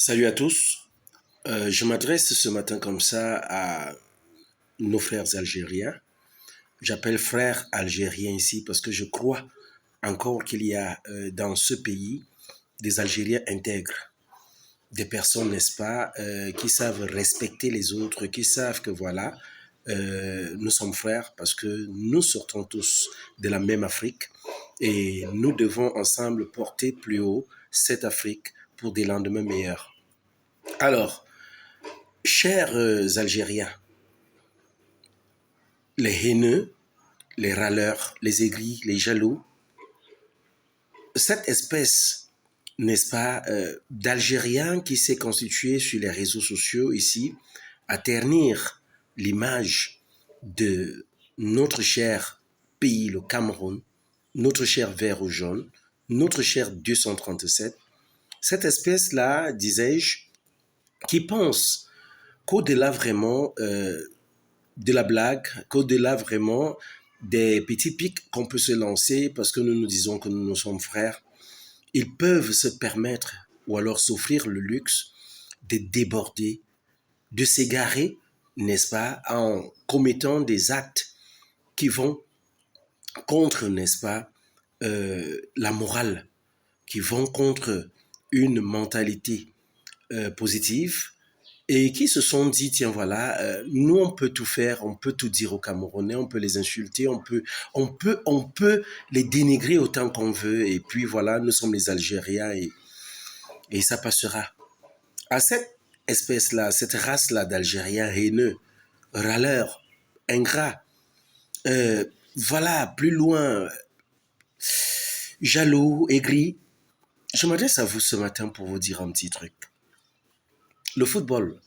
Salut à tous. Je m'adresse ce matin comme ça à nos frères algériens. J'appelle frères algériens ici parce que je crois encore qu'il y a dans ce pays des Algériens intègres, des personnes, n'est-ce pas, qui savent respecter les autres, qui savent que voilà, nous sommes frères parce que nous sortons tous de la même Afrique et nous devons ensemble porter plus haut cette Afrique pour des lendemains meilleurs. Alors, chers Algériens, les haineux, les râleurs, les aigris, les jaloux, cette espèce, n'est-ce pas, d'Algériens qui s'est constituée sur les réseaux sociaux ici, à ternir l'image de notre cher pays, le Cameroun, notre cher vert ou jaune, notre cher 237, cette espèce-là, disais-je, qui pense qu'au-delà vraiment de la blague, qu'au-delà vraiment des petits pics qu'on peut se lancer parce que nous nous disons que nous sommes frères, ils peuvent se permettre ou alors s'offrir le luxe de déborder, de s'égarer, n'est-ce pas, en commettant des actes qui vont contre, n'est-ce pas, la morale, qui vont contre une mentalité positive et qui se sont dit, tiens voilà, nous on peut tout faire, on peut tout dire aux Camerounais, on peut les insulter, on peut les dénigrer autant qu'on veut, et puis voilà, nous sommes les Algériens et ça passera. À cette espèce-là, cette race-là d'Algériens haineux, râleurs, ingrats, euh, voilà, plus loin, jaloux, aigris, je m'adresse à vous ce matin pour vous dire un petit truc. Le football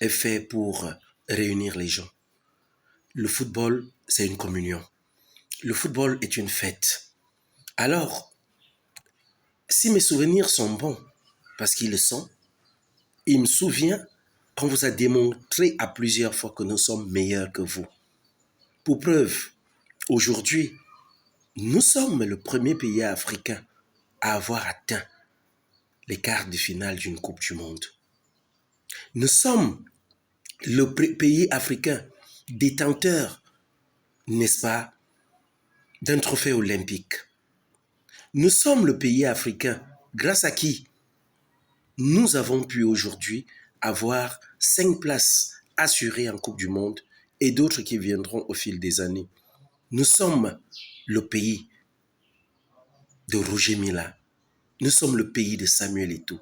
est fait pour réunir les gens. Le football, c'est une communion. Le football est une fête. Alors, si mes souvenirs sont bons, parce qu'ils le sont, il me souvient qu'on vous a démontré à plusieurs fois que nous sommes meilleurs que vous. Pour preuve, aujourd'hui, nous sommes le premier pays africain à avoir atteint les quarts de finale d'une Coupe du Monde. Nous sommes le pays africain détenteur, n'est-ce pas, d'un trophée olympique. Nous sommes le pays africain grâce à qui nous avons pu aujourd'hui avoir 5 places assurées en Coupe du Monde et d'autres qui viendront au fil des années. Nous sommes le pays de Roger Mila. Nous sommes le pays de Samuel Eto'o.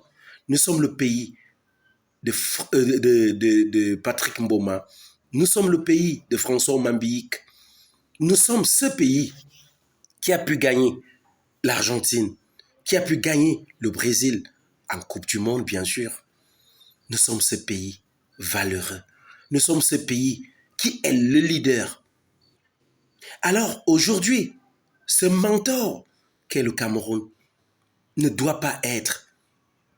Nous sommes le pays de Patrick Mboma. Nous sommes le pays de François Mambiik. Nous sommes ce pays qui a pu gagner l'Argentine, qui a pu gagner le Brésil en Coupe du Monde, bien sûr. Nous sommes ce pays valeureux. Nous sommes ce pays qui est le leader. Alors aujourd'hui, ce mentor qu'est le Cameroun ne doit pas être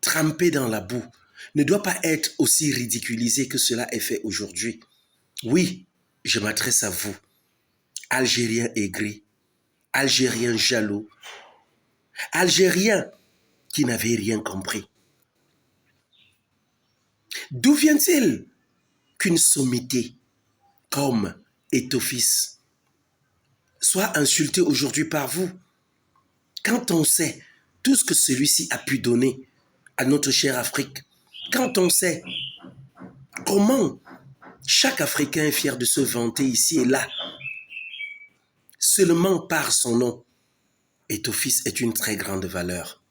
trempé dans la boue, ne doit pas être aussi ridiculisé que cela est fait aujourd'hui. Oui, je m'adresse à vous, Algériens aigris, Algériens jaloux, Algériens qui n'avaient rien compris. D'où vient-il qu'une sommité comme Eto'o-fils soit insultée aujourd'hui par vous quand on sait tout ce que celui-ci a pu donner à notre chère Afrique, quand on sait comment chaque Africain est fier de se vanter ici et là, seulement par son nom, Eto'o-fils est une très grande valeur.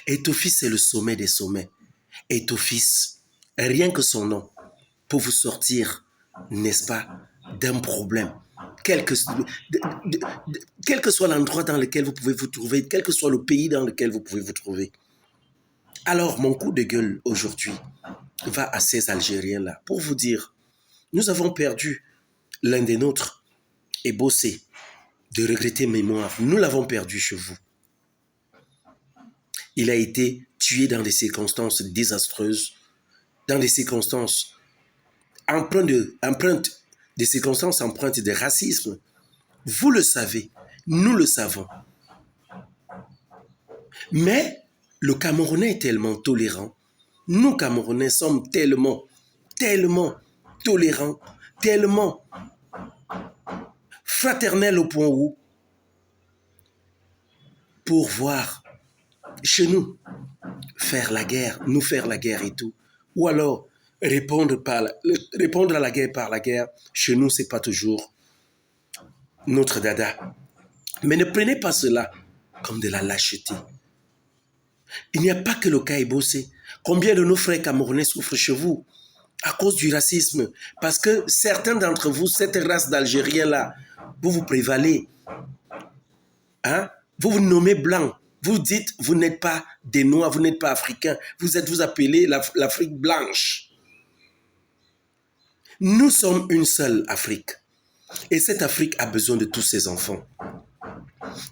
Eto'o-fils est le sommet des sommets. Eto'o-fils, rien que son nom, pour vous sortir, n'est-ce pas, d'un problème. Quel que soit l'endroit dans lequel vous pouvez vous trouver, quel que soit le pays dans lequel vous pouvez vous trouver. Alors, mon coup de gueule aujourd'hui va à ces Algériens-là pour vous dire, nous avons perdu l'un des nôtres et bossé de regretter mémoire. Nous l'avons perdu chez vous. Il a été tué dans des circonstances désastreuses, dans des circonstances empreintes des circonstances empreintes de racisme. Vous le savez, nous le savons. Mais le Camerounais est tellement tolérant, Nous, Camerounais, sommes tellement, tellement tolérants, tellement fraternels au point où, pour voir chez nous, faire la guerre, nous faire la guerre et tout, ou alors répondre à la guerre par la guerre, chez nous, c'est pas toujours notre dada. Mais ne prenez pas cela comme de la lâcheté. Il n'y a pas que le cas Ebossé. Combien de nos frères camerounais souffrent chez vous à cause du racisme? Parce que certains d'entre vous, cette race d'Algériens-là, vous vous prévalez. Hein? Vous vous nommez blanc. Vous dites, vous n'êtes pas des Noirs, vous n'êtes pas africains. Vous appelez l'Afrique blanche. Nous sommes une seule Afrique. Et cette Afrique a besoin de tous ses enfants.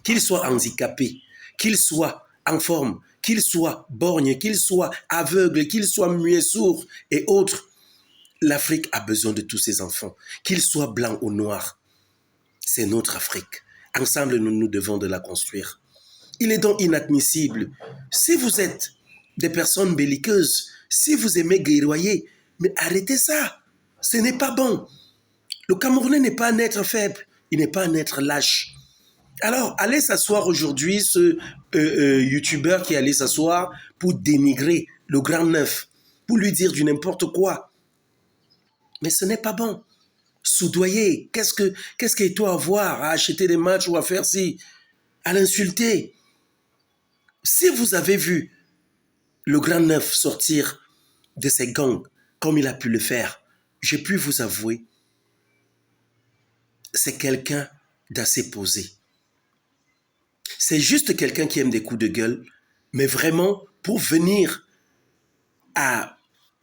Qu'ils soient handicapés, qu'ils soient en forme, qu'ils soient borgnes, qu'ils soient aveugles, qu'ils soient muets, sourds et autres. L'Afrique a besoin de tous ses enfants, qu'ils soient blancs ou noirs. C'est notre Afrique. Ensemble, nous devons de la construire. Il est donc inadmissible. Si vous êtes des personnes belliqueuses, si vous aimez guerroyer, mais arrêtez ça. Ce n'est pas bon. Le Camerounais n'est pas un être faible, il n'est pas un être lâche. Alors, allez s'asseoir aujourd'hui, ce youtubeur qui allait s'asseoir pour dénigrer le grand neuf, pour lui dire du n'importe quoi. Mais ce n'est pas bon. Soudoyer, qu'est-ce que toi à voir, à acheter des matchs ou à faire ci, à l'insulter. Si vous avez vu le grand neuf sortir de ses gangs comme il a pu le faire, j'ai pu vous avouer, c'est quelqu'un d'assez posé. C'est juste quelqu'un qui aime des coups de gueule, mais vraiment pour venir à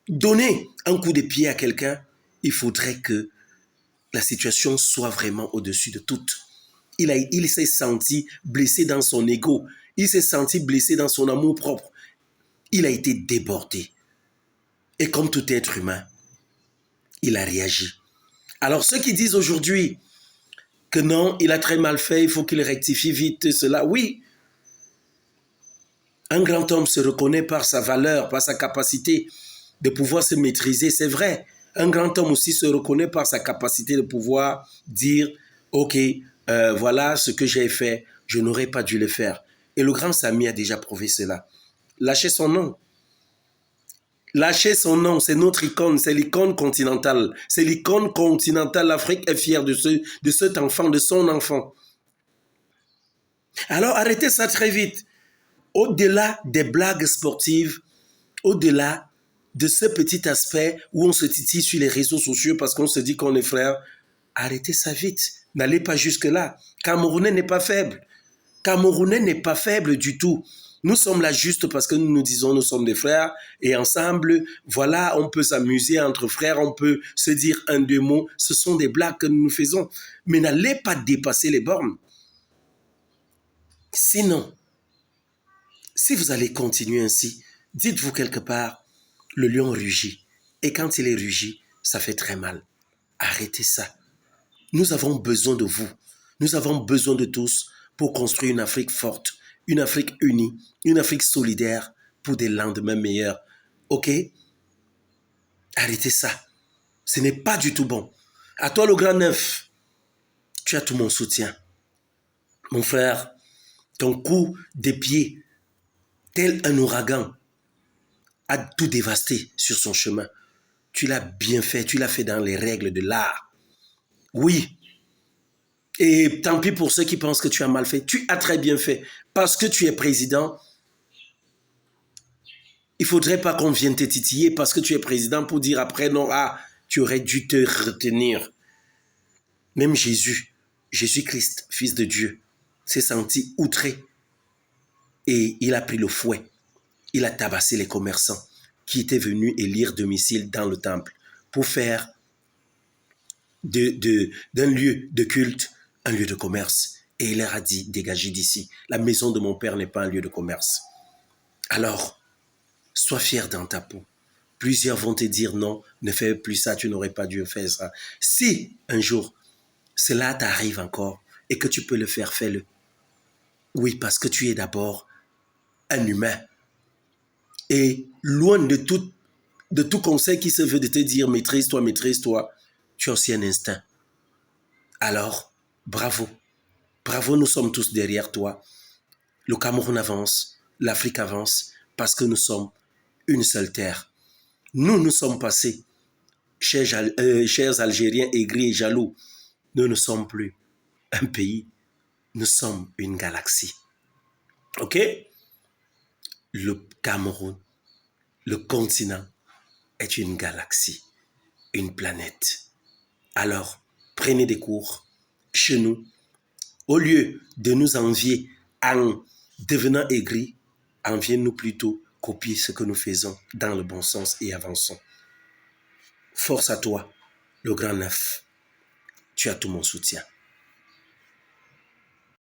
donner un coup de pied à quelqu'un, il faudrait que la situation soit vraiment au-dessus de tout. Il s'est senti blessé dans son ego, il s'est senti blessé dans son amour propre. Il a été débordé. Et comme tout être humain, il a réagi. Alors ceux qui disent aujourd'hui que non, il a très mal fait, il faut qu'il rectifie vite cela, oui. Un grand homme se reconnaît par sa valeur, par sa capacité de pouvoir se maîtriser, c'est vrai. Un grand homme aussi se reconnaît par sa capacité de pouvoir dire, ok, voilà ce que j'ai fait, je n'aurais pas dû le faire. Et le grand Samy a déjà prouvé cela. Lâchez son nom. Lâchez son nom, c'est notre icône, c'est l'icône continentale. C'est l'icône continentale, l'Afrique est fière de cet enfant, de son enfant. Alors arrêtez ça très vite. Au-delà des blagues sportives, au-delà de ce petit aspect où on se titille sur les réseaux sociaux parce qu'on se dit qu'on est frères, arrêtez ça vite. N'allez pas jusque-là. Camerounais n'est pas faible. Camerounais n'est pas faible du tout. Nous sommes là juste parce que nous nous disons nous sommes des frères et ensemble, voilà, on peut s'amuser entre frères, on peut se dire un, deux mots. Ce sont des blagues que nous faisons. Mais n'allez pas dépasser les bornes. Sinon, si vous allez continuer ainsi, dites-vous quelque part, le lion rugit. Et quand il est rugi, ça fait très mal. Arrêtez ça. Nous avons besoin de vous. Nous avons besoin de tous pour construire une Afrique forte, une Afrique unie, une Afrique solidaire pour des lendemains meilleurs. Ok? Arrêtez ça. Ce n'est pas du tout bon. À toi le grand neuf, tu as tout mon soutien. Mon frère, ton coup de pied, tel un ouragan, a tout dévasté sur son chemin. Tu l'as bien fait, tu l'as fait dans les règles de l'art. Oui. Et tant pis pour ceux qui pensent que tu as mal fait. Tu as très bien fait. Parce que tu es président, il ne faudrait pas qu'on vienne te titiller parce que tu es président pour dire après non, ah, tu aurais dû te retenir. Même Jésus-Christ, fils de Dieu, s'est senti outré et il a pris le fouet. Il a tabassé les commerçants qui étaient venus élire domicile dans le temple pour faire d'un lieu de culte un lieu de commerce. Et il leur a dit, dégagez d'ici. La maison de mon père n'est pas un lieu de commerce. Alors, sois fier dans ta peau. Plusieurs vont te dire non, ne fais plus ça, tu n'aurais pas dû faire ça. Si un jour cela t'arrive encore et que tu peux le faire, fais-le. Oui, parce que tu es d'abord un humain. Et loin de tout conseil qui se veut de te dire maîtrise-toi, tu as aussi un instinct. Alors, bravo. Bravo, nous sommes tous derrière toi. Le Cameroun avance, l'Afrique avance, parce que nous sommes une seule terre. Nous sommes passés, chers Algériens aigris et jaloux. Nous ne sommes plus un pays, nous sommes une galaxie. Ok? Le Cameroun, le continent, est une galaxie, une planète. Alors, prenez des cours chez nous. Au lieu de nous envier en devenant aigris, enviez-nous plutôt copier ce que nous faisons dans le bon sens et avançons. Force à toi, le grand neuf. Tu as tout mon soutien.